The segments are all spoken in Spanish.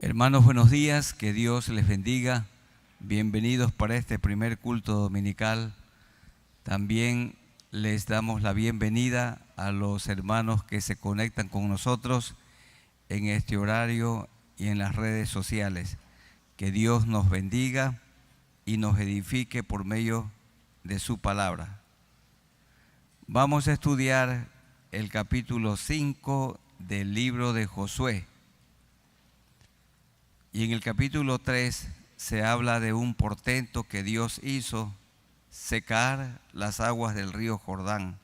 Hermanos, buenos días, que Dios les bendiga. Bienvenidos para este primer culto dominical. También les damos la bienvenida a los hermanos que se conectan con nosotros en este horario y en las redes sociales. Que Dios nos bendiga y nos edifique por medio de su palabra. Vamos a estudiar el capítulo 5 del libro de Josué. Y en el capítulo 3 se habla de un portento que Dios hizo, secar las aguas del río Jordán.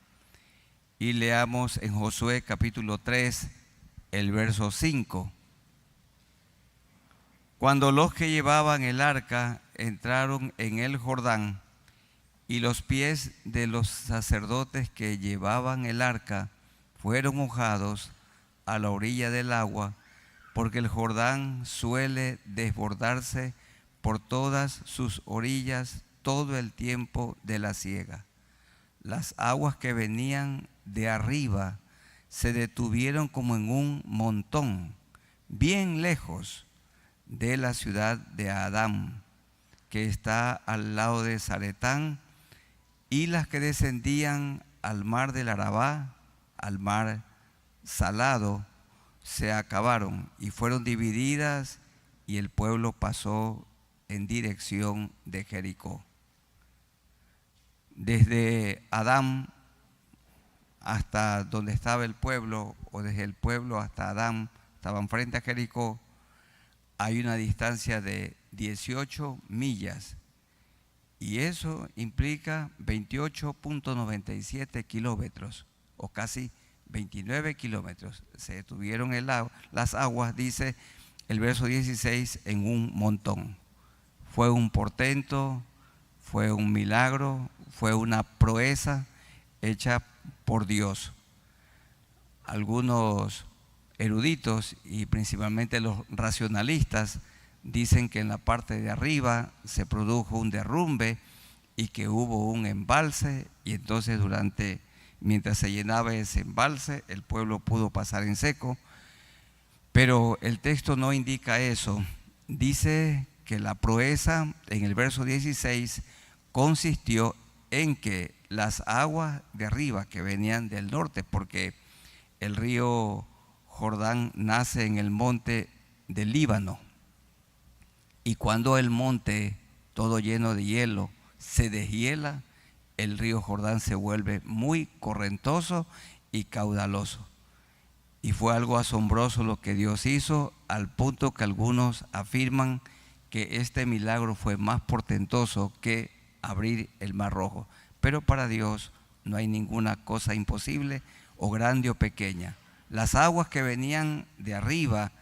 Y leamos en Josué capítulo 3, el verso 5. Cuando los que llevaban el arca entraron en el Jordán, y los pies de los sacerdotes que llevaban el arca fueron mojados a la orilla del agua, porque el Jordán suele desbordarse por todas sus orillas todo el tiempo de la siega. Las aguas que venían de arriba se detuvieron como en un montón, bien lejos de la ciudad de Adám, que está al lado de Zaretán, y las que descendían al mar del Arabá, al mar salado, se acabaron y fueron divididas, y el pueblo pasó en dirección de Jericó. Desde Adám hasta donde estaba el pueblo, o desde el pueblo hasta Adám, estaban frente a Jericó, hay una distancia de 18 millas, y eso implica 28.97 kilómetros, o casi 29 kilómetros. Se detuvieron las aguas, dice el verso 16, en un montón. Fue un portento, fue un milagro, fue una proeza hecha por Dios. Algunos eruditos y principalmente los racionalistas dicen que en la parte de arriba se produjo un derrumbe y que hubo un embalse, y entonces mientras se llenaba ese embalse, el pueblo pudo pasar en seco. Pero el texto no indica eso. Dice que la proeza en el verso 16 consistió en que las aguas de arriba que venían del norte, porque el río Jordán nace en el monte del Líbano, y cuando el monte, todo lleno de hielo, se deshiela, el río Jordán se vuelve muy correntoso y caudaloso. Y fue algo asombroso lo que Dios hizo, al punto que algunos afirman que este milagro fue más portentoso que abrir el Mar Rojo. Pero para Dios no hay ninguna cosa imposible, o grande o pequeña. Las aguas que venían de arriba,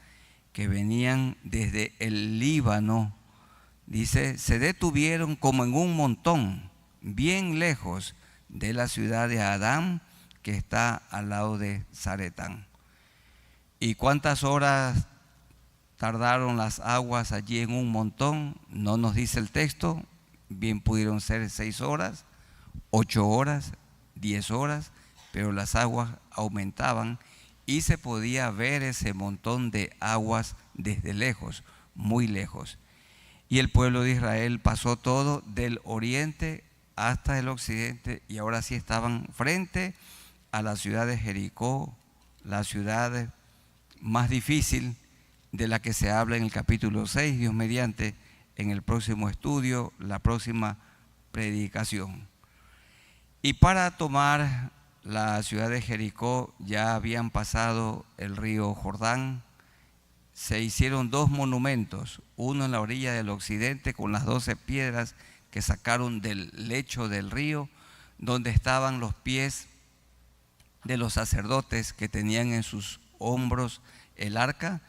que venían desde el Líbano, dice, se detuvieron como en un montón, bien lejos de la ciudad de Adám, que está al lado de Zaretán. ¿Y cuántas horas tardaron las aguas allí en un montón? No nos dice el texto. Bien pudieron ser 6 horas, 8 horas, 10 horas, pero las aguas aumentaban y se podía ver ese montón de aguas desde lejos, muy lejos. Y el pueblo de Israel pasó todo del oriente hasta el occidente, y ahora sí estaban frente a la ciudad de Jericó, la ciudad más difícil de la que se habla en el capítulo 6, Dios mediante, en el próximo estudio, la próxima predicación. Y para tomar la ciudad de Jericó ya habían pasado el río Jordán. Se hicieron 2 monumentos, uno en la orilla del occidente con las 12 piedras que sacaron del lecho del río, donde estaban los pies de los sacerdotes que tenían en sus hombros el arca.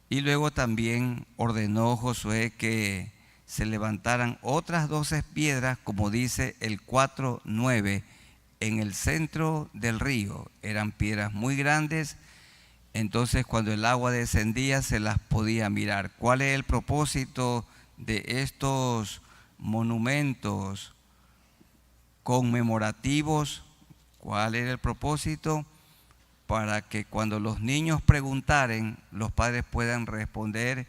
Y luego también ordenó Josué que se levantaran otras 12 piedras, como dice el 4:9, en el centro del río. Eran piedras muy grandes, entonces cuando el agua descendía se las podía mirar. ¿Cuál es el propósito de estos monumentos? conmemorativos. ¿Cuál era el propósito? Para que cuando los niños preguntaren, los padres puedan responder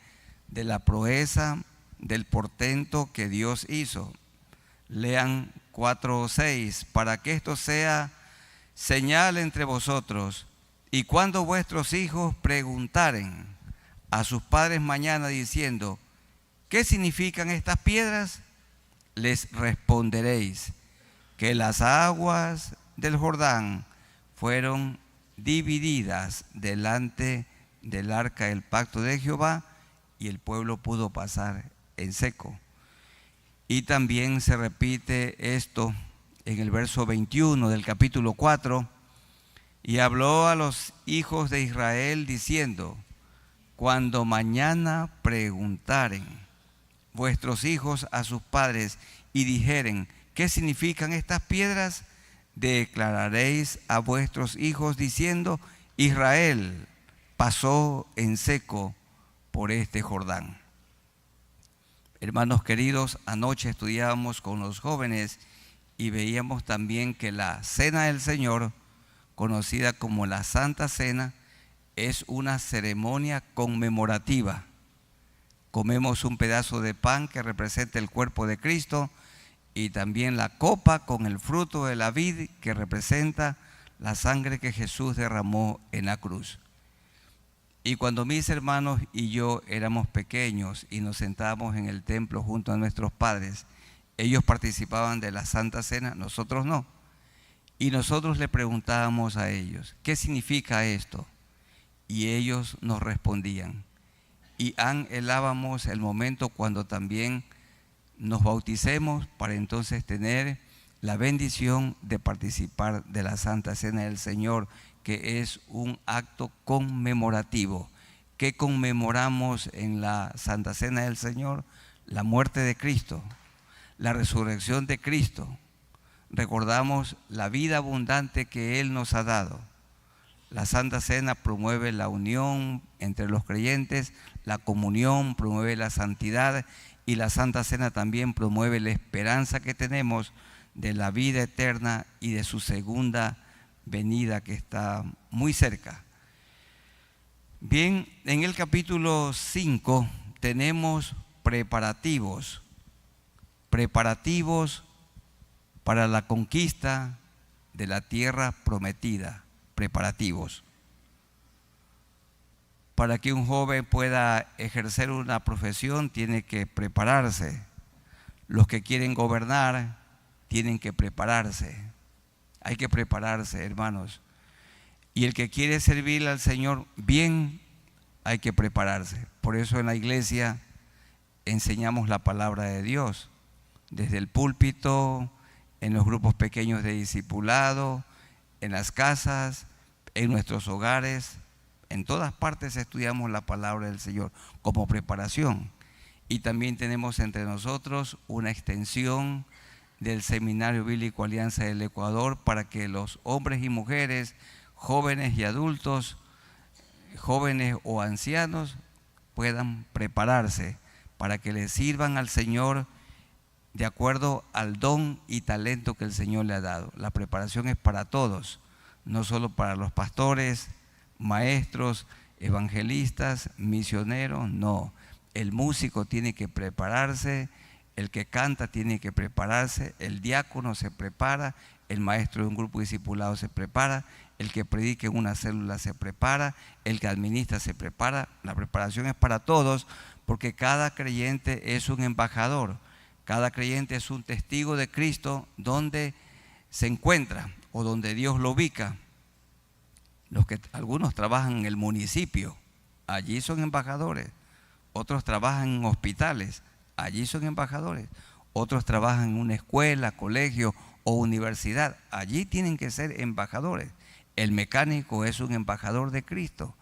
de la proeza, del portento que Dios hizo. Lean 4:6, para que esto sea señal entre vosotros, y cuando vuestros hijos preguntaren a sus padres mañana diciendo, ¿qué significan estas piedras? Les responderéis que las aguas del Jordán fueron divididas delante del arca del pacto de Jehová, y el pueblo pudo pasar en seco. Y también se repite esto en el verso 21 del capítulo 4. Y habló a los hijos de Israel diciendo, cuando mañana preguntaren vuestros hijos a sus padres y dijeren, ¿qué significan estas piedras? Declararéis a vuestros hijos diciendo, Israel pasó en seco por este Jordán. Hermanos queridos, anoche estudiábamos con los jóvenes y veíamos también que la Cena del Señor, conocida como la Santa Cena, es una ceremonia conmemorativa. Comemos un pedazo de pan que representa el cuerpo de Cristo, y también la copa con el fruto de la vid que representa la sangre que Jesús derramó en la cruz. Y cuando mis hermanos y yo éramos pequeños y nos sentábamos en el templo junto a nuestros padres, ellos participaban de la Santa Cena, nosotros no. Y nosotros le preguntábamos a ellos, ¿qué significa esto? Y ellos nos respondían. Y anhelábamos el momento cuando también nos bauticemos para entonces tener la bendición de participar de la Santa Cena del Señor, que es un acto conmemorativo. ¿Qué conmemoramos en la Santa Cena del Señor? La muerte de Cristo, la resurrección de Cristo. Recordamos la vida abundante que Él nos ha dado. La Santa Cena promueve la unión entre los creyentes, la comunión, promueve la santidad, y la Santa Cena también promueve la esperanza que tenemos de la vida eterna y de su segunda venida, que está muy cerca. Bien, en el capítulo 5 tenemos preparativos para la conquista de la tierra prometida. Preparativos. Para que un joven pueda ejercer una profesión tiene que prepararse. Los que quieren gobernar tienen que prepararse. Hay que prepararse, hermanos. Y el que quiere servir al Señor bien, hay que prepararse. Por eso en la iglesia enseñamos la palabra de Dios. Desde el púlpito, en los grupos pequeños de discipulado, en las casas, en nuestros hogares, en todas partes estudiamos la palabra del Señor como preparación. Y también tenemos entre nosotros una extensión del Seminario Bíblico Alianza del Ecuador para que los hombres y mujeres, jóvenes y adultos, jóvenes o ancianos, puedan prepararse para que le sirvan al Señor de acuerdo al don y talento que el Señor le ha dado. La preparación es para todos, no solo para los pastores, maestros, evangelistas, misioneros, no. El músico tiene que prepararse, el que canta tiene que prepararse, el diácono se prepara, el maestro de un grupo discipulado se prepara, el que predique en una célula se prepara, el que administra se prepara. La preparación es para todos, porque cada creyente es un embajador, cada creyente es un testigo de Cristo donde se encuentra o donde Dios lo ubica. Algunos trabajan en el municipio, allí son embajadores. Otros trabajan en hospitales, allí son embajadores. Otros trabajan en una escuela, colegio o universidad, allí tienen que ser embajadores. El mecánico es un embajador de Cristo.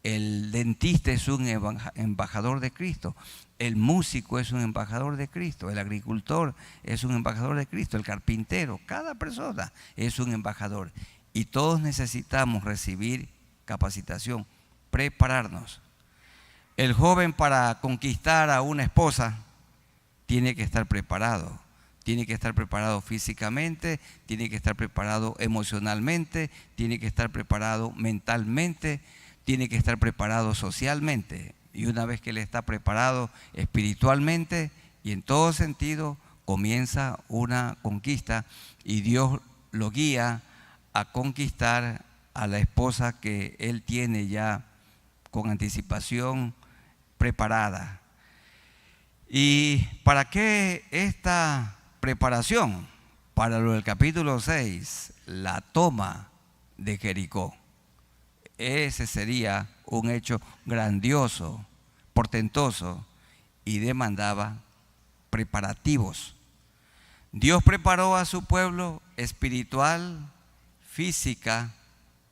El dentista es un embajador de Cristo. El músico es un embajador de Cristo. El agricultor es un embajador de Cristo. El carpintero, cada persona es un embajador. Y todos necesitamos recibir capacitación, prepararnos. El joven, para conquistar a una esposa tiene que estar preparado, Tiene que estar preparado físicamente, tiene que estar preparado emocionalmente, tiene que estar preparado mentalmente, tiene que estar preparado socialmente. Y una vez que él está preparado espiritualmente y en todo sentido, comienza una conquista y Dios lo guía a conquistar a la esposa que él tiene ya con anticipación preparada. ¿Y para qué esta preparación? Para lo del capítulo 6, la toma de Jericó. Ese sería un hecho grandioso, portentoso, y demandaba preparativos. Dios preparó a su pueblo espiritual, física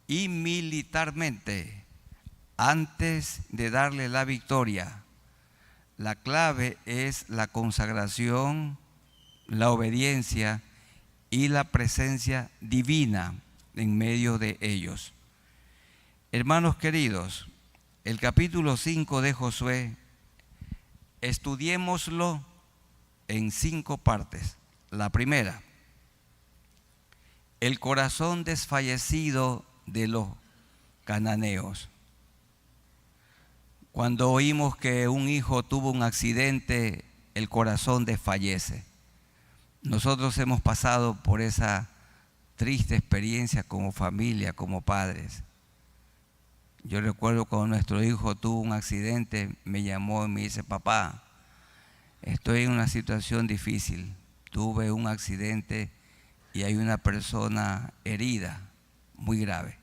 y militarmente antes de darle la victoria. La clave es la consagración, la obediencia y la presencia divina en medio de ellos. Hermanos queridos, el capítulo 5 de Josué, estudiémoslo en 5 partes. La primera, el corazón desfallecido de los cananeos. Cuando oímos que un hijo tuvo un accidente, el corazón desfallece. Nosotros hemos pasado por esa triste experiencia como familia, como padres. Yo recuerdo cuando nuestro hijo tuvo un accidente, me llamó y me dice: papá, estoy en una situación difícil. Tuve un accidente y hay una persona herida, muy grave.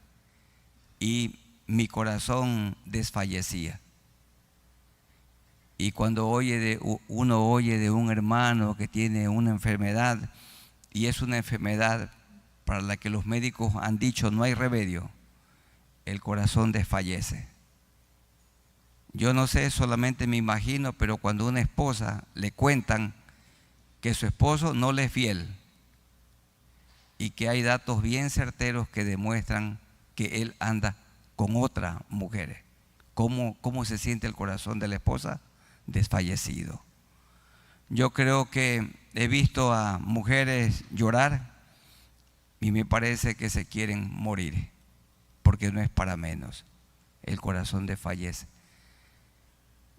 Y mi corazón desfallecía. Y cuando uno oye de un hermano que tiene una enfermedad, y es una enfermedad para la que los médicos han dicho no hay remedio, el corazón desfallece. Yo no sé, solamente me imagino, pero cuando a una esposa le cuentan que su esposo no le es fiel y que hay datos bien certeros que demuestran que él anda con otras mujeres, ¿cómo se siente el corazón de la esposa? Desfallecido. Yo creo que he visto a mujeres llorar y me parece que se quieren morir, porque no es para menos. El corazón desfallece.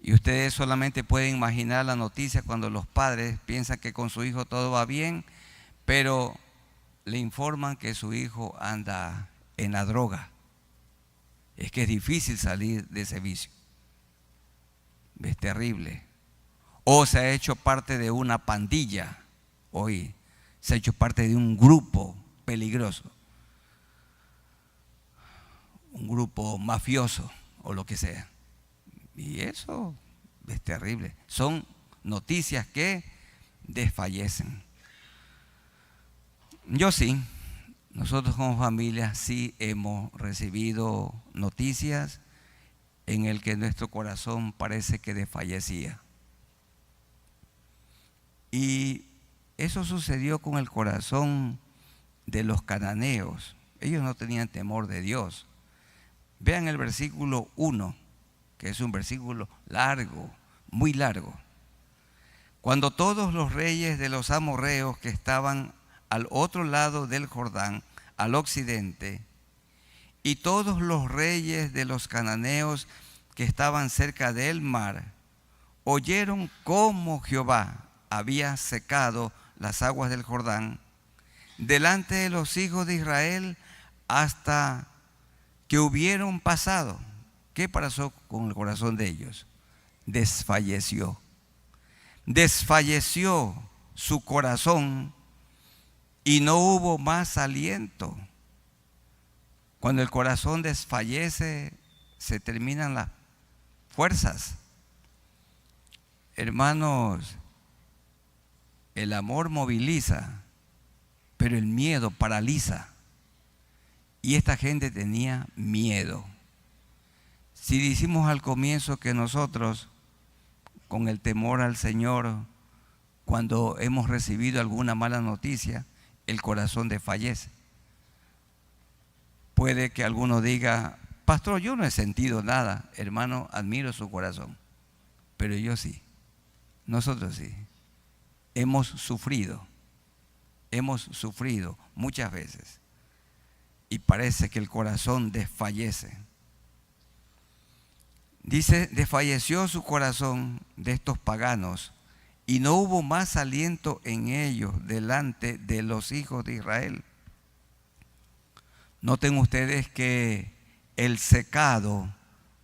Y ustedes solamente pueden imaginar la noticia cuando los padres piensan que con su hijo todo va bien, pero le informan que su hijo anda en la droga. Es que es difícil salir de ese vicio. Es terrible. O se ha hecho parte de una pandilla. Hoy se ha hecho parte de un grupo peligroso. Un grupo mafioso o lo que sea. Y eso es terrible. Son noticias que desfallecen. Yo sí, nosotros como familia sí hemos recibido noticias en el que nuestro corazón parece que desfallecía. Y eso sucedió con el corazón de los cananeos. Ellos no tenían temor de Dios. Vean el versículo 1, que es un versículo largo, muy largo. Cuando todos los reyes de los amorreos que estaban al otro lado del Jordán, al occidente, y todos los reyes de los cananeos que estaban cerca del mar, oyeron cómo Jehová había secado las aguas del Jordán delante de los hijos de Israel hasta que hubieron pasado. ¿Qué pasó con el corazón de ellos? Desfalleció. Desfalleció su corazón y no hubo más aliento. Cuando el corazón desfallece, se terminan las fuerzas. Hermanos, el amor moviliza, pero el miedo paraliza. Y esta gente tenía miedo. Si decimos al comienzo que nosotros, con el temor al Señor, cuando hemos recibido alguna mala noticia, el corazón desfallece. Puede que alguno diga: pastor, yo no he sentido nada. Hermano, admiro su corazón, pero yo sí. Nosotros sí. Hemos sufrido. hemos sufrido muchas veces y parece que el corazón desfallece. Dice, desfalleció su corazón de estos paganos y no hubo más aliento en ellos delante de los hijos de Israel. Noten ustedes que el secado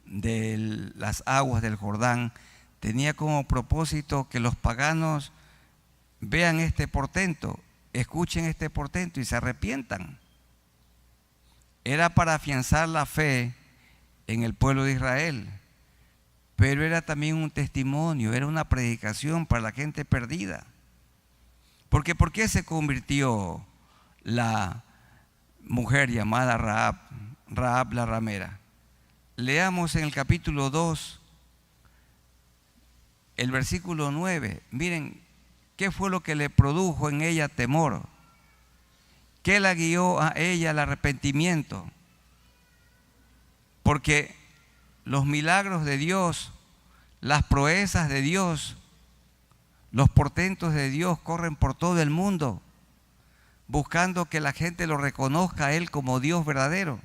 de las aguas del Jordán tenía como propósito que los paganos vean este portento, escuchen este portento y se arrepientan. Era para afianzar la fe en el pueblo de Israel, pero era también un testimonio, era una predicación para la gente perdida. Porque ¿por qué se convirtió la mujer llamada Rahab la ramera? Leamos en el capítulo 2, el versículo 9. Miren, ¿qué fue lo que le produjo en ella temor? ¿Qué la guió a ella al arrepentimiento? Porque los milagros de Dios, las proezas de Dios, los portentos de Dios corren por todo el mundo, buscando que la gente lo reconozca a Él como Dios verdadero.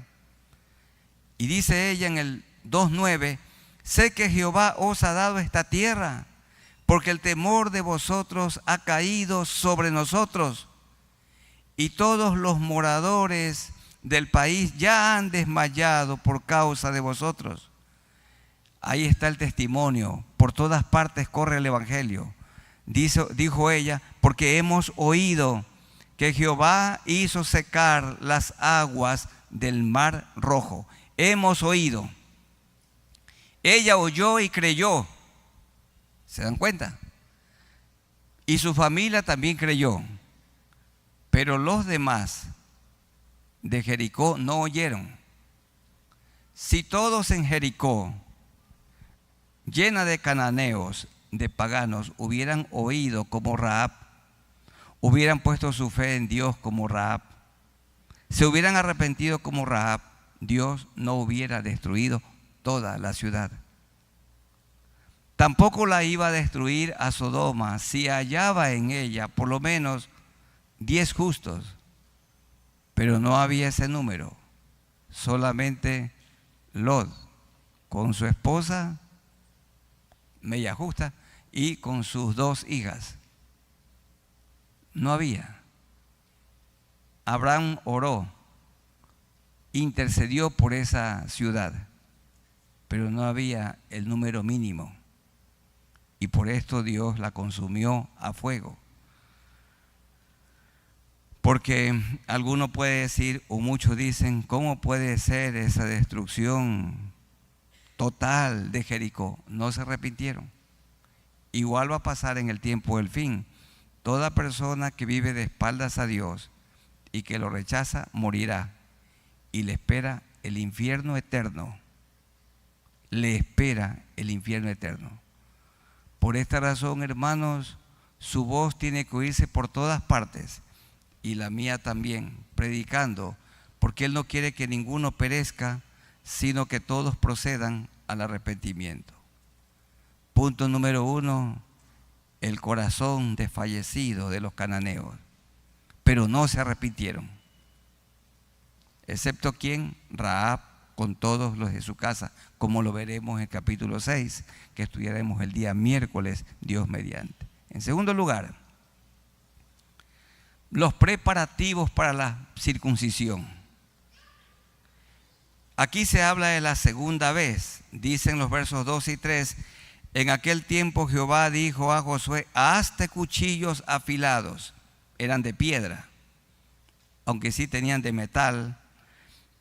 Y dice ella en el 2:9, sé que Jehová os ha dado esta tierra, porque el temor de vosotros ha caído sobre nosotros, y todos los moradores del país ya han desmayado por causa de vosotros. Ahí está el testimonio, por todas partes corre el evangelio. Dijo ella, porque hemos oído que Jehová hizo secar las aguas del mar Rojo. Hemos oído. Ella oyó y creyó. ¿Se dan cuenta? Y su familia también creyó. Pero los demás de Jericó no oyeron. Si todos en Jericó, llena de cananeos, de paganos, hubieran oído como Rahab, hubieran puesto su fe en Dios como Rahab, se hubieran arrepentido como Rahab, Dios no hubiera destruido toda la ciudad. Tampoco la iba a destruir a Sodoma si hallaba en ella por lo menos 10 justos, pero no había ese número, solamente Lot con su esposa media justa y con sus 2 hijas. No había. Abraham oró, intercedió por esa ciudad, pero no había el número mínimo, y por esto Dios la consumió a fuego. Porque alguno puede decir, o muchos dicen, ¿cómo puede ser esa destrucción total de Jericó? No se arrepintieron. Igual va a pasar en el tiempo del fin. Toda persona que vive de espaldas a Dios y que lo rechaza, morirá. Y le espera el infierno eterno. Le espera el infierno eterno. Por esta razón, hermanos, su voz tiene que oírse por todas partes. Y la mía también, predicando, porque Él no quiere que ninguno perezca, sino que todos procedan al arrepentimiento. Punto número 1, el corazón desfallecido de los cananeos, pero no se arrepintieron. Excepto quién, Rahab con todos los de su casa, como lo veremos en el capítulo 6, que estudiaremos el día miércoles, Dios mediante. En segundo lugar, los preparativos para la circuncisión. Aquí se habla de la segunda vez, dicen los versos 2 y 3, en aquel tiempo Jehová dijo a Josué, hazte cuchillos afilados, eran de piedra, aunque sí tenían de metal,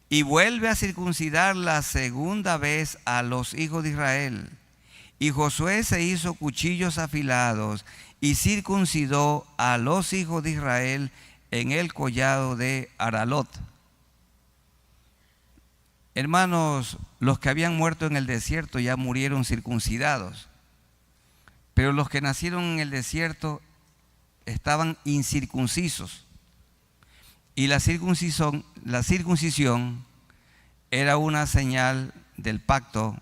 y vuelve a circuncidar la segunda vez a los hijos de Israel. Y Josué se hizo cuchillos afilados y circuncidó a los hijos de Israel en el collado de Aralot. Hermanos, los que habían muerto en el desierto ya murieron circuncidados, pero los que nacieron en el desierto estaban incircuncisos. Y la circuncisión era una señal del pacto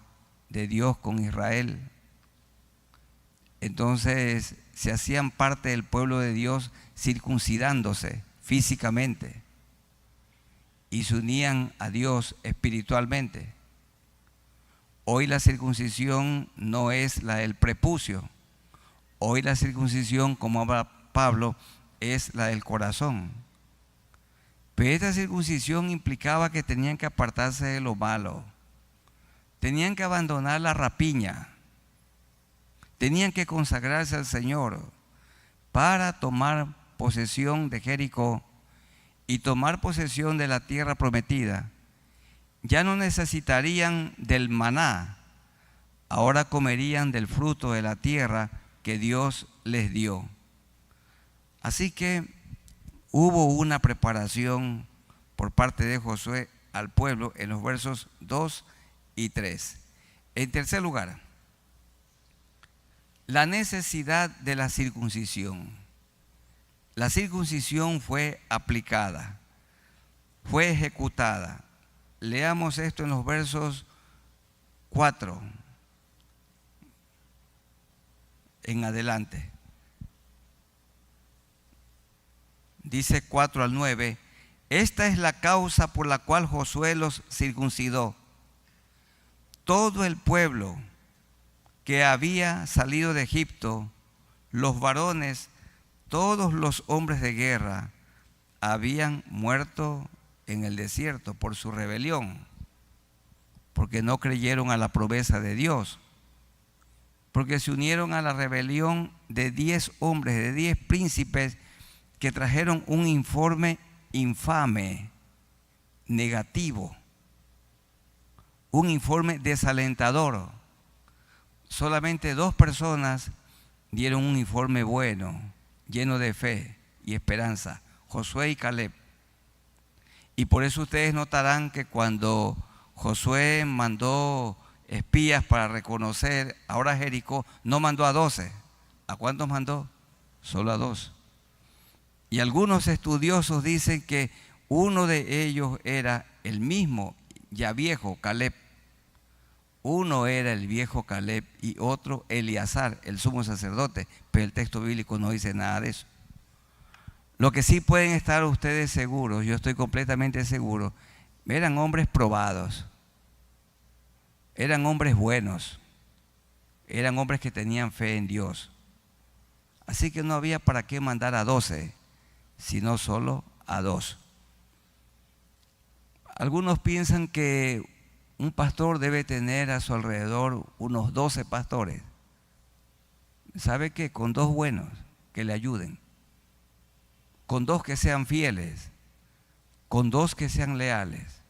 de Dios con Israel. Entonces se hacían parte del pueblo de Dios circuncidándose físicamente y se unían a Dios espiritualmente. Hoy la circuncisión no es la del prepucio. Hoy la circuncisión, como habla Pablo, es la del corazón. Pero esta circuncisión implicaba que tenían que apartarse de lo malo. Tenían que abandonar la rapiña. Tenían que consagrarse al Señor para tomar posesión de Jericó y tomar posesión de la tierra prometida. Ya no necesitarían del maná, ahora comerían del fruto de la tierra que Dios les dio. Así que hubo una preparación por parte de Josué al pueblo en los versos 2 y 3. En tercer lugar, la necesidad de la circuncisión. La circuncisión fue aplicada, fue ejecutada. Leamos esto en los versos 4 en adelante. Dice 4 al 9, esta es la causa por la cual Josué los circuncidó. Todo el pueblo que había salido de Egipto, los varones, todos los hombres de guerra, habían muerto en el desierto por su rebelión, porque no creyeron a la promesa de Dios, porque se unieron a la rebelión de 10 hombres, de 10 príncipes que trajeron un informe infame, negativo, un informe desalentador. Solamente 2 personas dieron un informe bueno, lleno de fe y esperanza, Josué y Caleb. Y por eso ustedes notarán que cuando Josué mandó espías para reconocer ahora Jericó, no mandó a 12. ¿A cuántos mandó? Solo a 2. Y algunos estudiosos dicen que uno de ellos era el mismo, ya viejo, Caleb. Uno era el viejo Caleb y otro Eleazar, el sumo sacerdote, pero el texto bíblico no dice nada de eso. Lo que sí pueden estar ustedes seguros, yo estoy completamente seguro, eran hombres probados, eran hombres buenos, eran hombres que tenían fe en Dios. Así que no había para qué mandar a 12, sino solo a 2. Algunos piensan que un pastor debe tener a su alrededor unos 12 pastores. ¿Sabe qué? Con 2 buenos que le ayuden, con 2 que sean fieles, con 2 que sean leales.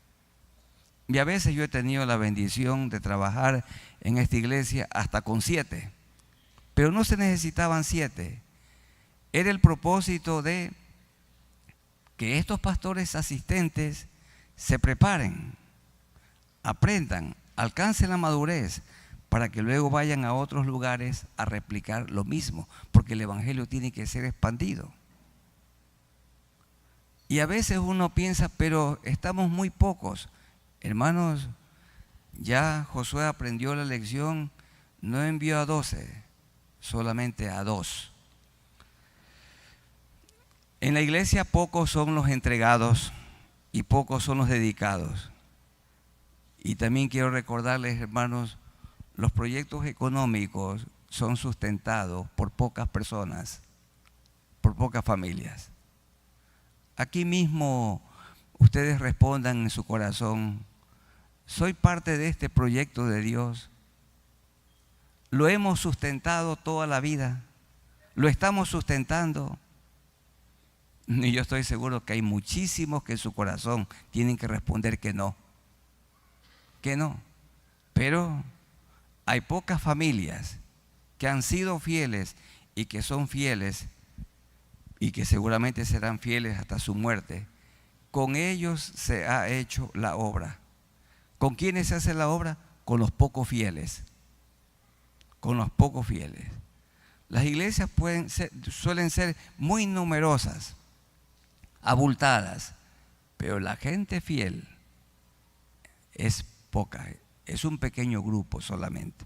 Y a veces yo he tenido la bendición de trabajar en esta iglesia hasta con 7, pero no se necesitaban 7. Era el propósito de que estos pastores asistentes se preparen, aprendan, alcancen la madurez para que luego vayan a otros lugares a replicar lo mismo, porque el evangelio tiene que ser expandido. Y a veces uno piensa, pero estamos muy pocos. Hermanos, ya Josué aprendió la lección, no envió a 12, solamente a 2. En la iglesia pocos son los entregados y pocos son los dedicados. Y también quiero recordarles, hermanos, los proyectos económicos son sustentados por pocas personas, por pocas familias. Aquí mismo ustedes respondan en su corazón, ¿soy parte de este proyecto de Dios? ¿Lo hemos sustentado toda la vida? ¿Lo estamos sustentando? Y yo estoy seguro que hay muchísimos que en su corazón tienen que responder que no. Que no. Pero hay pocas familias que han sido fieles y que son fieles y que seguramente serán fieles hasta su muerte. Con ellos se ha hecho la obra. ¿Con quiénes se hace la obra? Con los pocos fieles. Con los pocos fieles. Las iglesias suelen ser muy numerosas, abultadas, pero la gente fiel es poca, es un pequeño grupo solamente.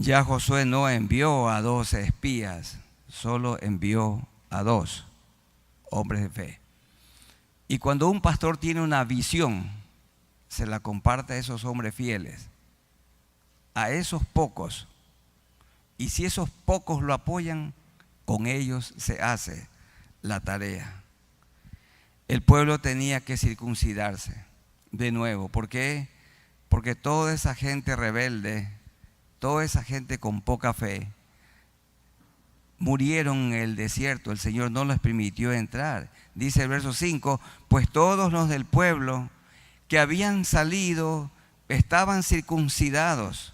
Ya Josué no envió a 12 espías, solo envió a 2 hombres de fe. Y cuando un pastor tiene una visión, se la comparte a esos hombres fieles, a esos pocos. Y si esos pocos lo apoyan, con ellos se hace la tarea. El pueblo tenía que circuncidarse de nuevo. ¿Por qué? Porque toda esa gente rebelde, toda esa gente con poca fe, murieron en el desierto. El Señor no les permitió entrar. Dice el verso 5, pues todos los del pueblo que habían salido estaban circuncidados,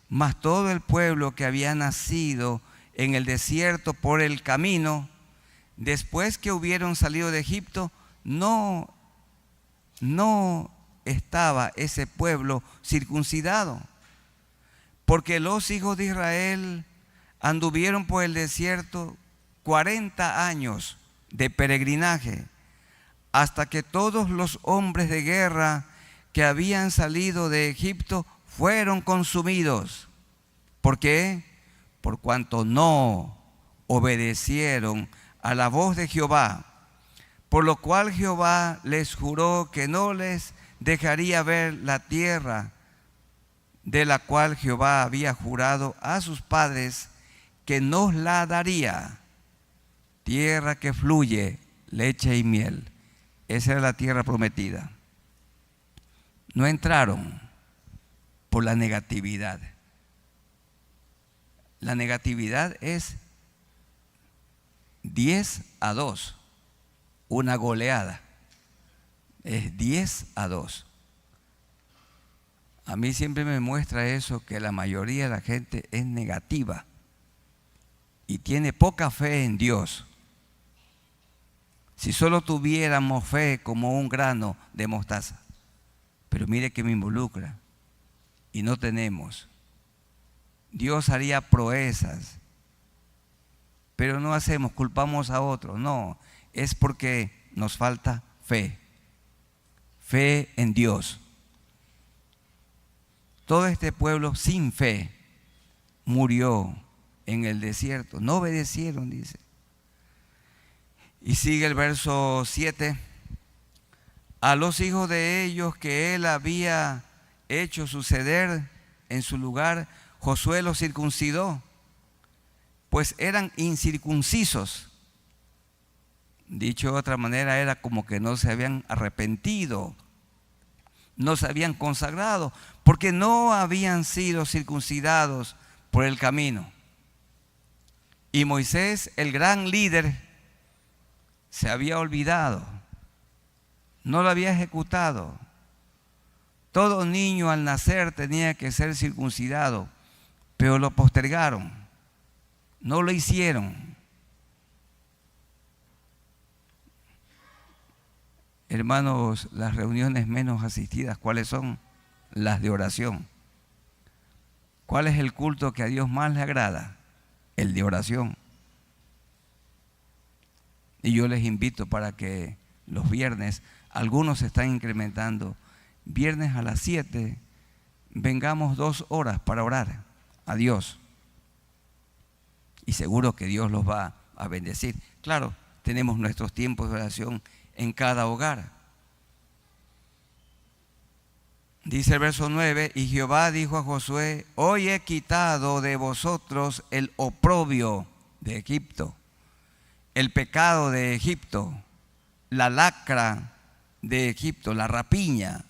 mas todo el pueblo que había nacido en el desierto por el camino, después que hubieron salido de Egipto, no estaba ese pueblo circuncidado, porque los hijos de Israel anduvieron por el desierto 40 años de peregrinaje, hasta que todos los hombres de guerra que habían salido de Egipto fueron consumidos. ¿Por qué? Por cuanto no obedecieron a la voz de Jehová, por lo cual Jehová les juró que no les dejaría ver la tierra de la cual Jehová había jurado a sus padres que nos la daría, tierra que fluye leche y miel. Esa era la tierra prometida. No entraron por la negatividad. La negatividad es 10-2, una goleada. Es 10-2. A mí siempre me muestra eso, que la mayoría de la gente es negativa y tiene poca fe en Dios. Si solo tuviéramos fe como un grano de mostaza, pero mire que me involucra y no tenemos. Dios haría proezas, pero no hacemos, culpamos a otros. No, es porque nos falta fe, fe en Dios. Todo este pueblo sin fe murió en el desierto, no obedecieron, dice. Y sigue el verso 7. A los hijos de ellos que él había hecho suceder en su lugar, Josué los circuncidó, pues eran incircuncisos. Dicho de otra manera, era como que no se habían arrepentido, no se habían consagrado, porque no habían sido circuncidados por el camino. Y Moisés, el gran líder, se había olvidado, no lo había ejecutado. Todo niño al nacer tenía que ser circuncidado, pero lo postergaron, no lo hicieron. Hermanos, las reuniones menos asistidas, ¿cuáles son? Las de oración. ¿Cuál es el culto que a Dios más le agrada? El de oración. Y yo les invito para que los viernes, algunos se están incrementando, viernes a las 7, vengamos 2 horas para orar a Dios. Y seguro que Dios los va a bendecir. Claro, tenemos nuestros tiempos de oración en cada hogar. Dice el verso 9, y Jehová dijo a Josué, hoy he quitado de vosotros el oprobio de Egipto, el pecado de Egipto, la lacra de Egipto, la rapiña,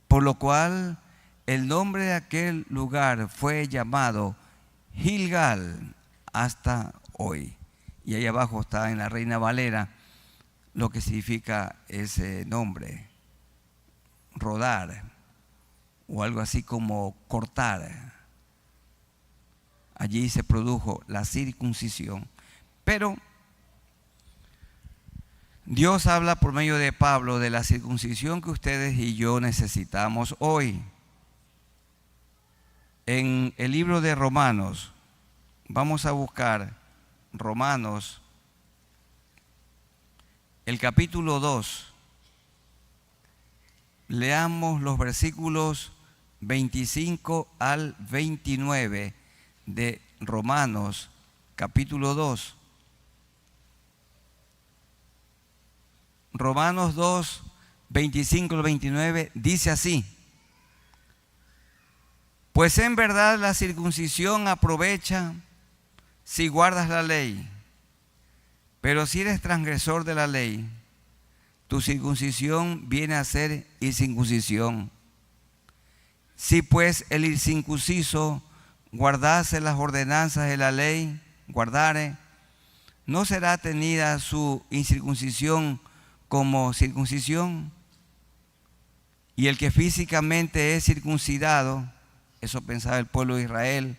por lo cual el nombre de aquel lugar fue llamado Gilgal hasta hoy. Y ahí abajo está en la Reina Valera lo que significa ese nombre, rodar, o algo así como cortar. Allí se produjo la circuncisión. Pero Dios habla por medio de Pablo de la circuncisión que ustedes y yo necesitamos hoy. En el libro de Romanos, vamos a buscar Romanos, el capítulo 2. Leamos los versículos 25 al 29 de Romanos, capítulo 2. Romanos 2, 25 al 29 dice así: pues en verdad la circuncisión aprovecha si guardas la ley, pero si eres transgresor de la ley, tu circuncisión viene a ser incircuncisión. Si pues el incircunciso guardase las ordenanzas de la ley, guardare, ¿no será tenida su incircuncisión como circuncisión? Y el que físicamente es circuncidado, eso pensaba el pueblo de Israel,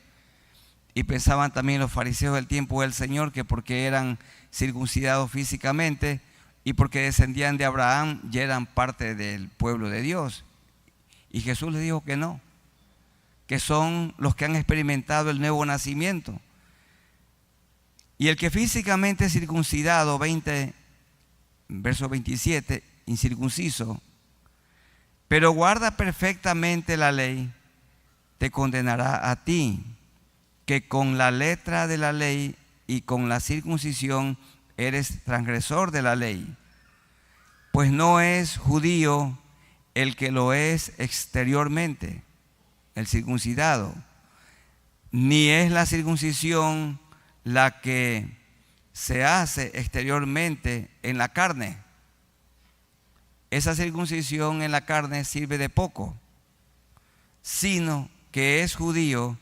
y pensaban también los fariseos del tiempo del Señor, que porque eran circuncidados físicamente y porque descendían de Abraham, ya eran parte del pueblo de Dios. Y Jesús les dijo que no, que son los que han experimentado el nuevo nacimiento. Y el que físicamente es circuncidado, verso 27, incircunciso, pero guarda perfectamente la ley, te condenará a ti, que con la letra de la ley y con la circuncisión eres transgresor de la ley. Pues no es judío el que lo es exteriormente, el circuncidado, ni es la circuncisión la que se hace exteriormente en la carne. Esa circuncisión en la carne sirve de poco, sino que es judío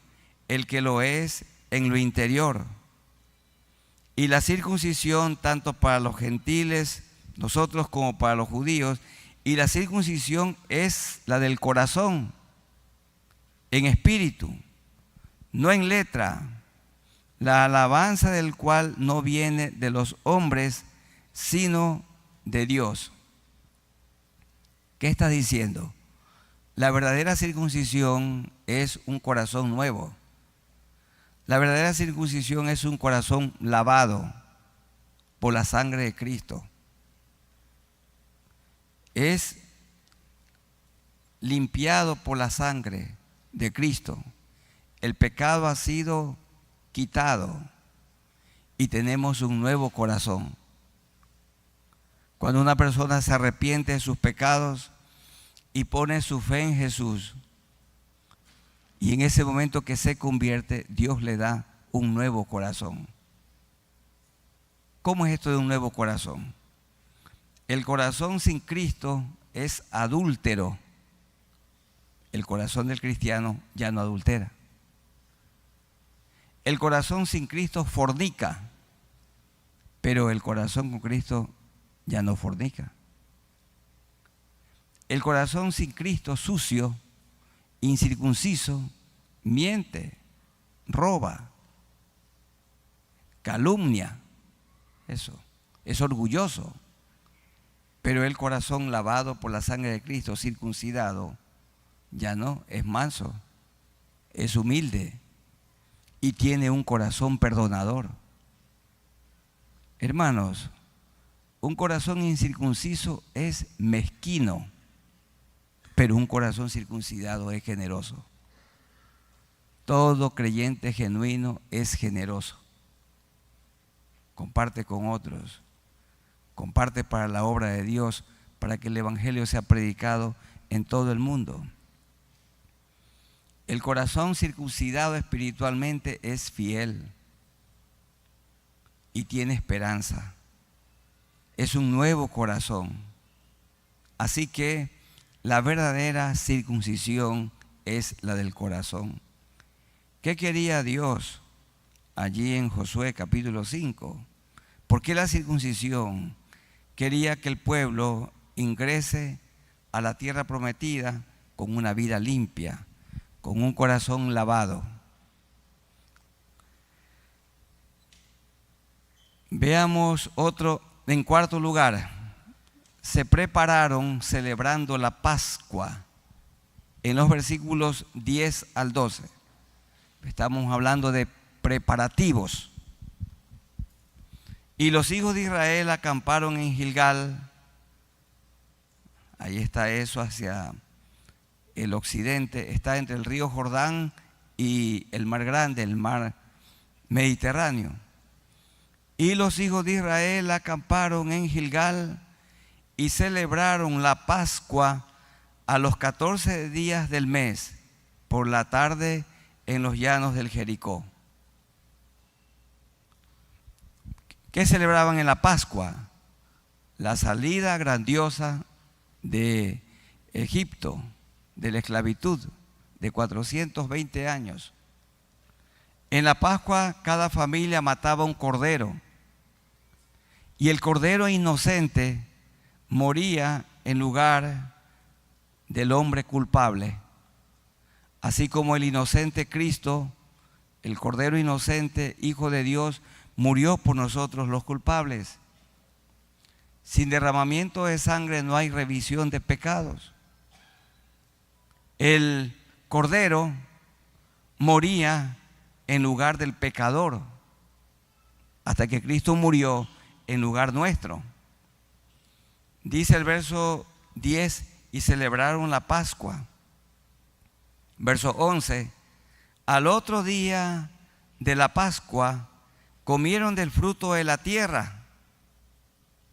el que lo es en lo interior. Y la circuncisión tanto para los gentiles, nosotros, como para los judíos, y la circuncisión es la del corazón, en espíritu, no en letra, la alabanza del cual no viene de los hombres, sino de Dios. ¿Qué está diciendo? La verdadera circuncisión es un corazón nuevo. La verdadera circuncisión es un corazón lavado por la sangre de Cristo. Es limpiado por la sangre de Cristo. El pecado ha sido quitado y tenemos un nuevo corazón. Cuando una persona se arrepiente de sus pecados y pone su fe en Jesús, y en ese momento que se convierte, Dios le da un nuevo corazón. ¿Cómo es esto de un nuevo corazón? El corazón sin Cristo es adúltero. El corazón del cristiano ya no adultera. El corazón sin Cristo fornica, pero el corazón con Cristo ya no fornica. El corazón sin Cristo sucio, incircunciso, miente, roba, calumnia, eso, es orgulloso. Pero el corazón lavado por la sangre de Cristo, circuncidado, ya no, es manso, es humilde y tiene un corazón perdonador. Hermanos, un corazón incircunciso es mezquino, pero un corazón circuncidado es generoso. Todo creyente genuino es generoso. Comparte con otros, comparte para la obra de Dios, para que el evangelio sea predicado en todo el mundo. El corazón circuncidado espiritualmente es fiel y tiene esperanza. Es un nuevo corazón. Así que la verdadera circuncisión es la del corazón. ¿Qué quería Dios allí en Josué capítulo 5? ¿Por qué la circuncisión? Quería que el pueblo ingrese a la tierra prometida con una vida limpia, con un corazón lavado. Veamos otro. En cuarto lugar, se prepararon celebrando la Pascua en los versículos 10 al 12. Estamos hablando de preparativos. Y los hijos de Israel acamparon en Gilgal. Ahí está eso hacia el occidente, está entre el río Jordán y el mar grande, el mar Mediterráneo. Y los hijos de Israel acamparon en Gilgal y celebraron la Pascua a los 14 días del mes, por la tarde en los llanos del Jericó. ¿Qué celebraban en la Pascua? La salida grandiosa de Egipto, de la esclavitud de 420 años. En la Pascua cada familia mataba un cordero, y el cordero inocente moría en lugar del hombre culpable. Así como el inocente Cristo, el cordero inocente, Hijo de Dios, murió por nosotros los culpables. Sin derramamiento de sangre no hay remisión de pecados. El cordero moría en lugar del pecador, hasta que Cristo murió en lugar nuestro. Dice el verso 10, y celebraron la Pascua. Verso 11, al otro día de la Pascua comieron del fruto de la tierra,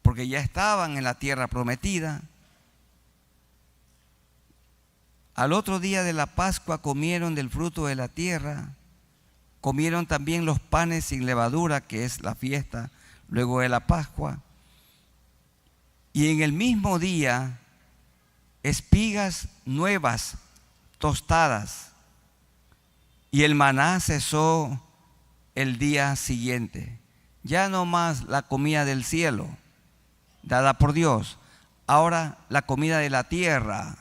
porque ya estaban en la tierra prometida. Al otro día de la Pascua comieron del fruto de la tierra, comieron también los panes sin levadura, que es la fiesta luego de la Pascua. Y en el mismo día, espigas nuevas, tostadas, y el maná cesó el día siguiente. Ya no más la comida del cielo, dada por Dios, ahora la comida de la tierra,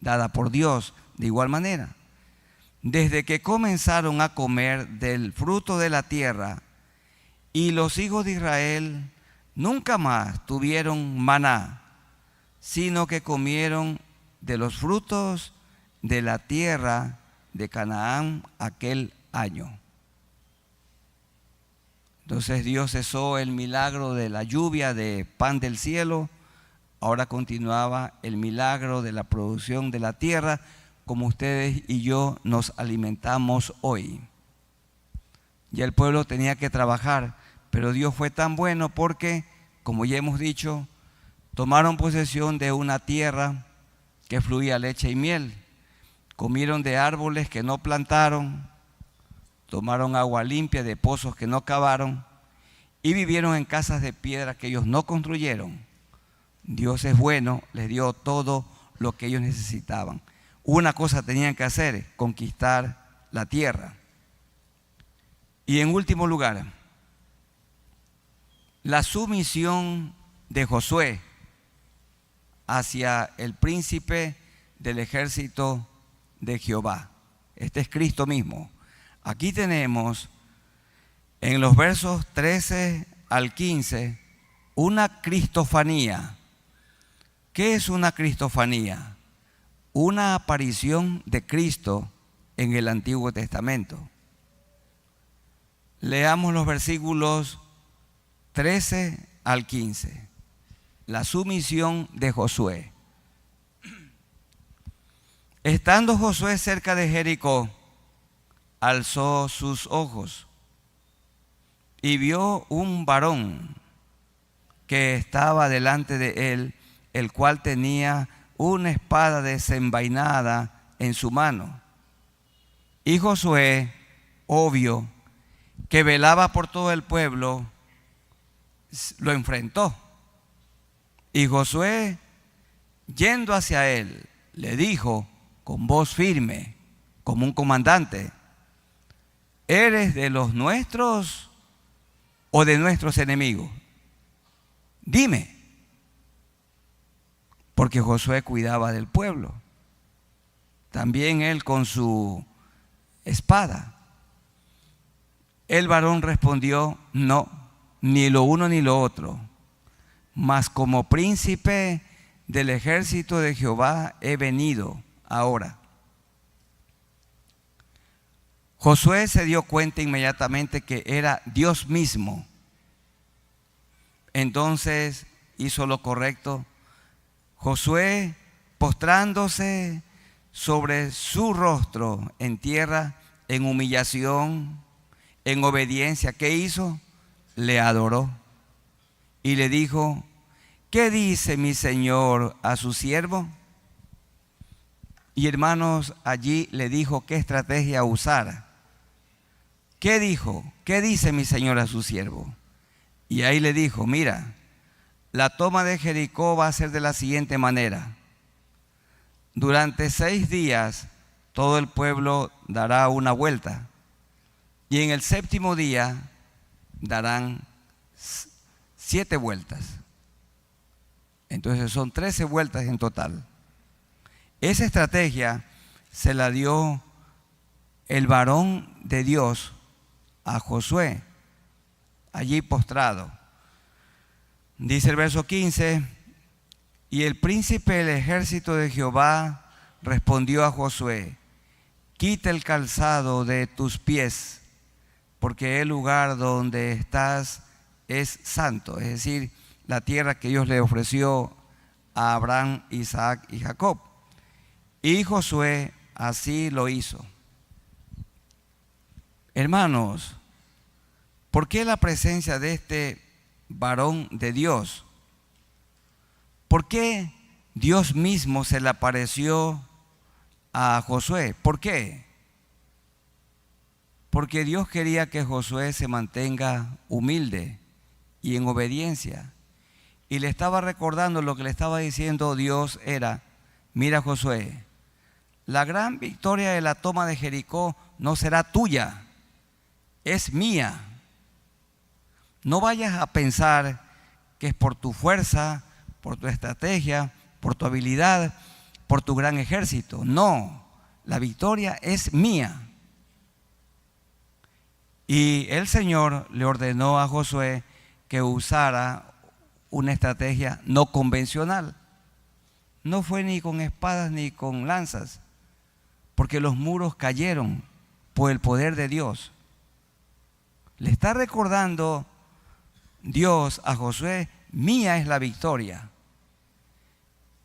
dada por Dios de igual manera. Desde que comenzaron a comer del fruto de la tierra, y los hijos de Israel nunca más tuvieron maná, sino que comieron de los frutos de la tierra de Canaán aquel año. Entonces Dios cesó el milagro de la lluvia de pan del cielo. Ahora continuaba el milagro de la producción de la tierra, como ustedes y yo nos alimentamos hoy. Ya el pueblo tenía que trabajar, pero Dios fue tan bueno porque, como ya hemos dicho, tomaron posesión de una tierra que fluía leche y miel. Comieron de árboles que no plantaron, tomaron agua limpia de pozos que no cavaron y vivieron en casas de piedra que ellos no construyeron. Dios es bueno, les dio todo lo que ellos necesitaban. Una cosa tenían que hacer, conquistar la tierra. Y en último lugar, la sumisión de Josué hacia el príncipe del ejército de Jehová. Este es Cristo mismo. Aquí tenemos en los versos 13 al 15 una cristofanía. ¿Qué es una cristofanía? Una aparición de Cristo en el Antiguo Testamento. Leamos los versículos 13 al 15. La sumisión de Josué. Estando Josué cerca de Jericó, alzó sus ojos y vio un varón que estaba delante de él, el cual tenía una espada desenvainada en su mano. Y Josué, obvio, que velaba por todo el pueblo, lo enfrentó. Y Josué, yendo hacia él, le dijo con voz firme, como un comandante: ¿eres de los nuestros o de nuestros enemigos? Dime. Porque Josué cuidaba del pueblo. También él con su espada. El varón respondió: no, ni lo uno ni lo otro, mas como príncipe del ejército de Jehová he venido ahora. Josué se dio cuenta inmediatamente que era Dios mismo. Entonces hizo lo correcto. Josué, postrándose sobre su rostro en tierra, en humillación, en obediencia. ¿Qué hizo? Le adoró y le dijo: ¿qué dice mi señor a su siervo? Y hermanos, allí le dijo qué estrategia usar. ¿Qué dijo? ¿Qué dice mi señor a su siervo? Y ahí le dijo: mira, la toma de Jericó va a ser de la siguiente manera. Durante 6 días todo el pueblo dará una vuelta, y en el 7º día darán 7 vueltas. Entonces son 13 vueltas en total. Esa estrategia se la dio el varón de Dios a Josué, allí postrado. Dice el verso 15: y el príncipe del ejército de Jehová respondió a Josué: quita el calzado de tus pies, porque el lugar donde estás es santo. Es decir, la tierra que Dios le ofreció a Abraham, Isaac y Jacob. Y Josué así lo hizo. Hermanos, ¿por qué la presencia de este varón de Dios? ¿Por qué Dios mismo se le apareció a Josué? ¿Por qué? Porque Dios quería que Josué se mantenga humilde y en obediencia. Y le estaba recordando lo que le estaba diciendo Dios era: mira, Josué, la gran victoria de la toma de Jericó no será tuya, es mía. No vayas a pensar que es por tu fuerza, por tu estrategia, por tu habilidad, por tu gran ejército. No, la victoria es mía. Y el Señor le ordenó a Josué que usara una estrategia no convencional. No fue ni con espadas ni con lanzas, porque los muros cayeron por el poder de Dios. Le está recordando Dios a Josué: mía es la victoria,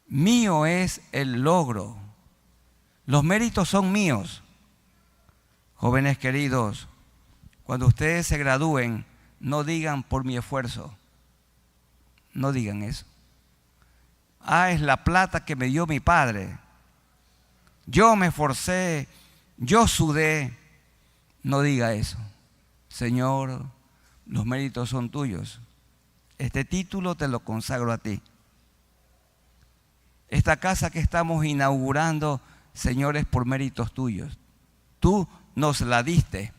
mío es el logro, los méritos son míos. Jóvenes queridos, cuando ustedes se gradúen, no digan por mi esfuerzo, no digan eso. Es la plata que me dio mi padre, yo me esforcé, yo sudé. No diga eso. Señor, los méritos son tuyos. Este título te lo consagro a ti. Esta casa que estamos inaugurando, Señor, es por méritos tuyos. Tú nos la diste.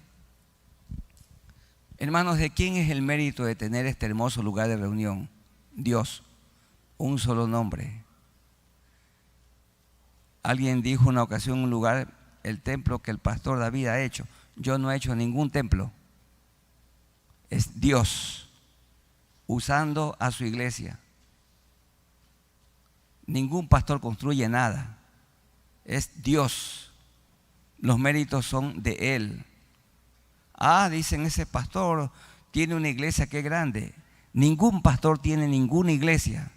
Hermanos, ¿de quién es el mérito de tener este hermoso lugar de reunión? Dios, un solo nombre. Alguien dijo una ocasión en un lugar: el templo que el pastor David ha hecho. Yo no he hecho ningún templo. Es Dios usando a su iglesia. Ningún pastor construye nada. Es Dios. Los méritos son de Él. Dicen, ese pastor tiene una iglesia que es grande. Ningún pastor tiene ninguna iglesia.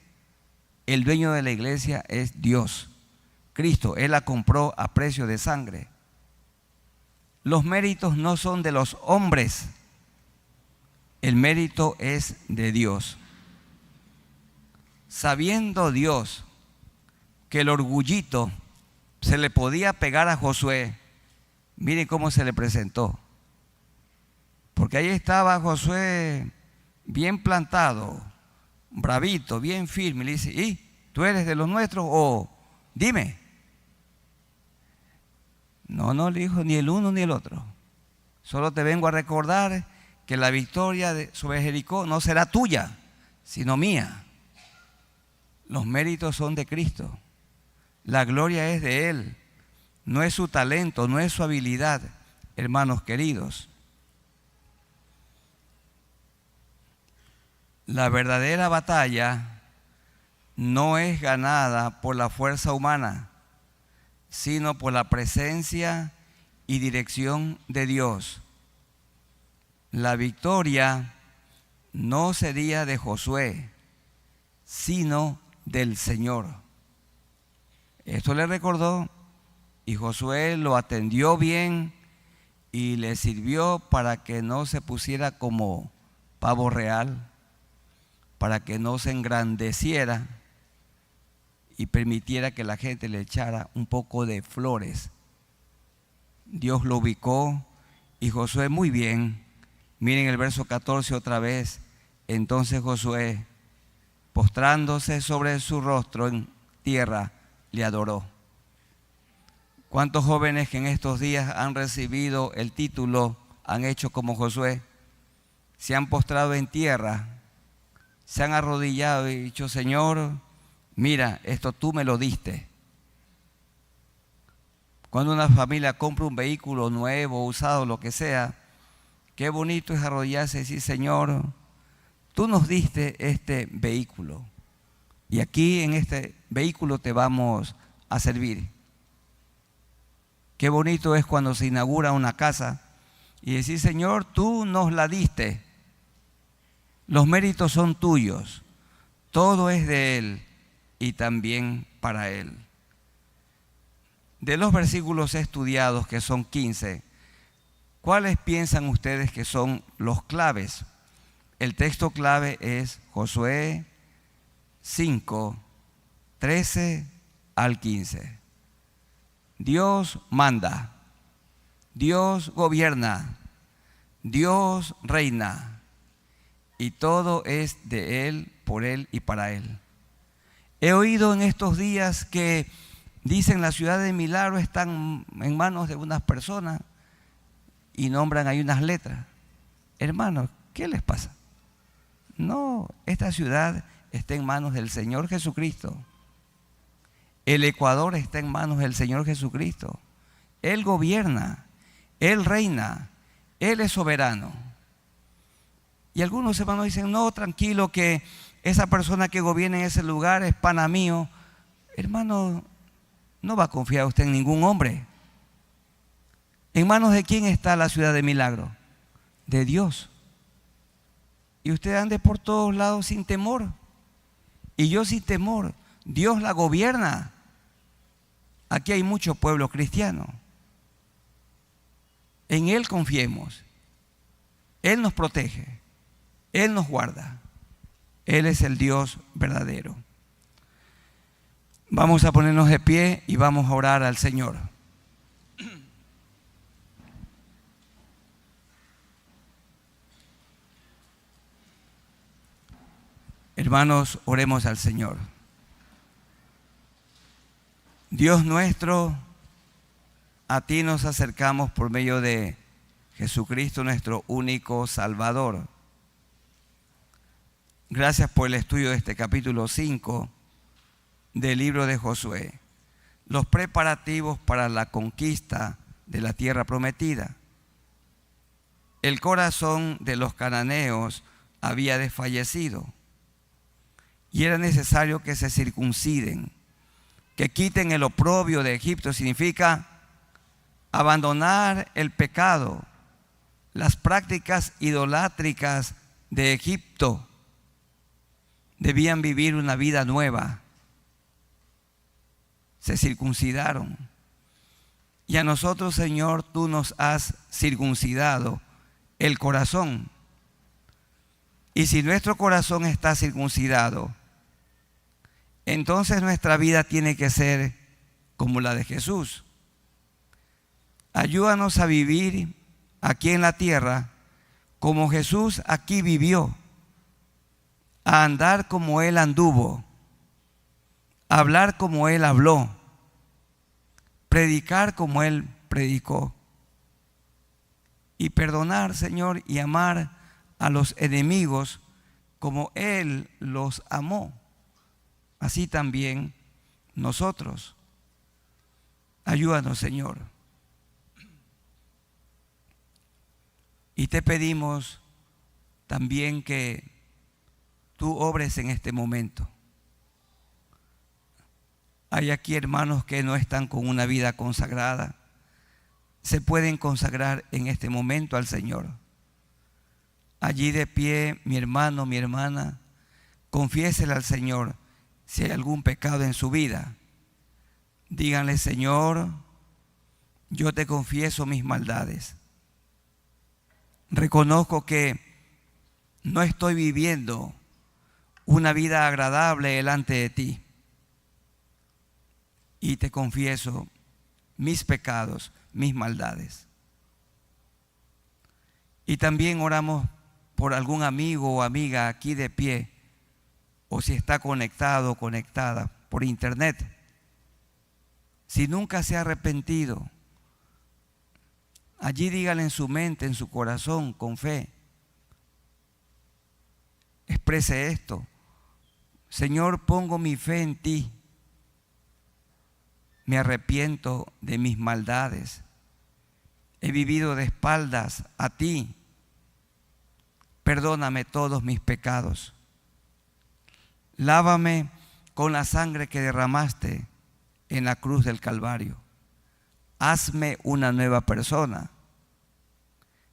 El dueño de la iglesia es Dios, Cristo. Él la compró a precio de sangre. Los méritos no son de los hombres. El mérito es de Dios. Sabiendo Dios que el orgullito se le podía pegar a Josué, miren cómo se le presentó. Porque ahí estaba Josué bien plantado, bravito, bien firme. Le dice: ¿y tú eres de los nuestros? O dime. No le dijo ni el uno ni el otro. Solo te vengo a recordar que la victoria sobre Jericó no será tuya, sino mía. Los méritos son de Cristo. La gloria es de Él. No es su talento, no es su habilidad, hermanos queridos. La verdadera batalla no es ganada por la fuerza humana, sino por la presencia y dirección de Dios. La victoria no sería de Josué, sino del Señor. Esto le recordó Y Josué lo atendió bien y le sirvió para que no se pusiera como pavo real, para que no se engrandeciera y permitiera que la gente le echara un poco de flores. Dios lo ubicó y Josué muy bien. Miren el verso 14 otra vez. Entonces Josué, postrándose sobre su rostro en tierra, le adoró. ¿Cuántos jóvenes que en estos días han recibido el título han hecho como Josué? Se han postrado en tierra, se han arrodillado y dicho: Señor, mira, esto tú me lo diste. Cuando una familia compra un vehículo nuevo, usado, lo que sea, qué bonito es arrodillarse y decir: Señor, tú nos diste este vehículo y aquí en este vehículo te vamos a servir. Qué bonito es cuando se inaugura una casa y decir: Señor, tú nos la diste. Los méritos son tuyos. Todo es de Él y también para Él. De los versículos estudiados, que son 15, ¿cuáles piensan ustedes que son los claves? El texto clave es Josué 5, 13 al 15. Dios manda, Dios gobierna, Dios reina, y todo es de Él, por Él y para Él. He oído en estos días que dicen la ciudad de Milagro están en manos de unas personas y nombran ahí unas letras. Hermanos, ¿qué les pasa? No, esta ciudad está en manos del Señor Jesucristo. El Ecuador está en manos del Señor Jesucristo. Él gobierna, Él reina, Él es soberano. Y algunos hermanos dicen: no, tranquilo, que esa persona que gobierna en ese lugar es pana mío. Hermano, no va a confiar usted en ningún hombre. ¿En manos de quién está la ciudad de Milagro? De Dios. Y usted ande por todos lados sin temor. Y yo sin temor. Dios la gobierna. Aquí hay mucho pueblo cristiano. En Él confiemos. Él nos protege. Él nos guarda. Él es el Dios verdadero. Vamos a ponernos de pie y vamos a orar al Señor. Hermanos, oremos al Señor. Dios nuestro, a ti nos acercamos por medio de Jesucristo, nuestro único Salvador. Gracias por el estudio de este capítulo 5 del libro de Josué. Los preparativos para la conquista de la tierra prometida. El corazón de los cananeos había desfallecido y era necesario que se circunciden, que quiten el oprobio de Egipto. Significa abandonar el pecado, las prácticas idolátricas de Egipto. Debían vivir una vida nueva. Se circuncidaron. Y a nosotros, Señor, tú nos has circuncidado el corazón. Y si nuestro corazón está circuncidado, entonces nuestra vida tiene que ser como la de Jesús. Ayúdanos a vivir aquí en la tierra como Jesús aquí vivió, a andar como Él anduvo, a hablar como Él habló, predicar como Él predicó, y perdonar, Señor, y amar a los enemigos como Él los amó. Así también nosotros. Ayúdanos, Señor. Y te pedimos también que tú obres en este momento. Hay aquí hermanos que no están con una vida consagrada. Se pueden consagrar en este momento al Señor. Allí de pie, mi hermano, mi hermana, confiésele al Señor si hay algún pecado en su vida. Díganle: Señor, yo te confieso mis maldades. Reconozco que no estoy viviendo una vida agradable delante de ti. Y te confieso mis pecados, mis maldades. Y también oramos por algún amigo o amiga aquí de pie, o si está conectado o conectada por internet. Si nunca se ha arrepentido, allí dígale en su mente, en su corazón, con fe. Exprese esto: Señor, pongo mi fe en ti. Me arrepiento de mis maldades. He vivido de espaldas a ti. Perdóname todos mis pecados. Lávame con la sangre que derramaste en la cruz del Calvario. Hazme una nueva persona.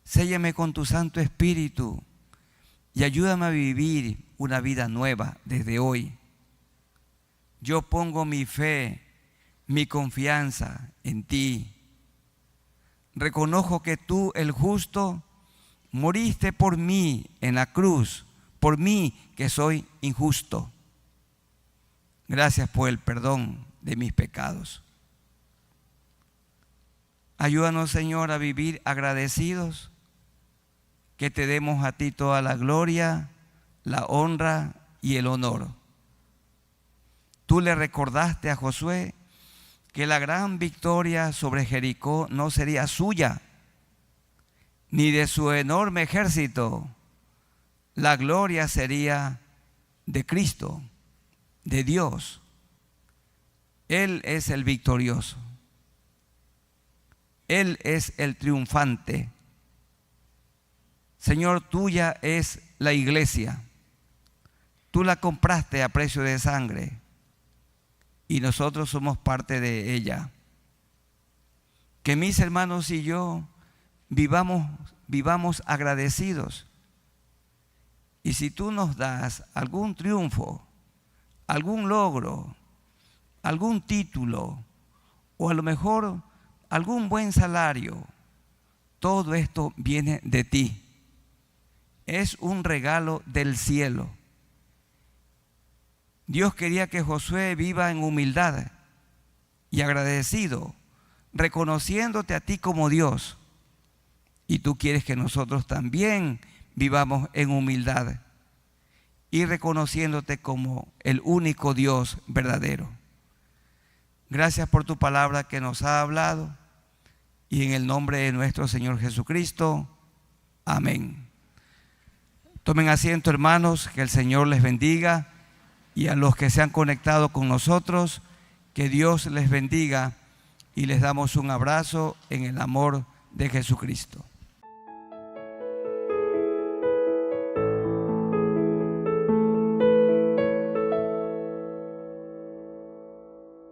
Séllame con tu Santo Espíritu y ayúdame a vivir una vida nueva desde hoy. Yo pongo mi fe, mi confianza en ti. Reconozco que tú, el justo, moriste por mí en la cruz, por mí que soy injusto. Gracias por el perdón de mis pecados. Ayúdanos, Señor, a vivir agradecidos, que te demos a ti toda la gloria, la honra y el honor. Tú le recordaste a Josué que la gran victoria sobre Jericó no sería suya, ni de su enorme ejército. La gloria sería de Cristo, de Dios. Él es el victorioso. Él es el triunfante. Señor, tuya es la iglesia. Tú la compraste a precio de sangre y nosotros somos parte de ella. Que mis hermanos y yo vivamos agradecidos. Y si tú nos das algún triunfo, algún logro, algún título, o a lo mejor algún buen salario, todo esto viene de ti. Es un regalo del cielo. Dios quería que Josué viva en humildad y agradecido, reconociéndote a ti como Dios. Y tú quieres que nosotros también vivamos en humildad y reconociéndote como el único Dios verdadero. Gracias por tu palabra que nos ha hablado, y en el nombre de nuestro Señor Jesucristo. Amén. Tomen asiento, hermanos, que el Señor les bendiga, y a los que se han conectado con nosotros, que Dios les bendiga, y les damos un abrazo en el amor de Jesucristo.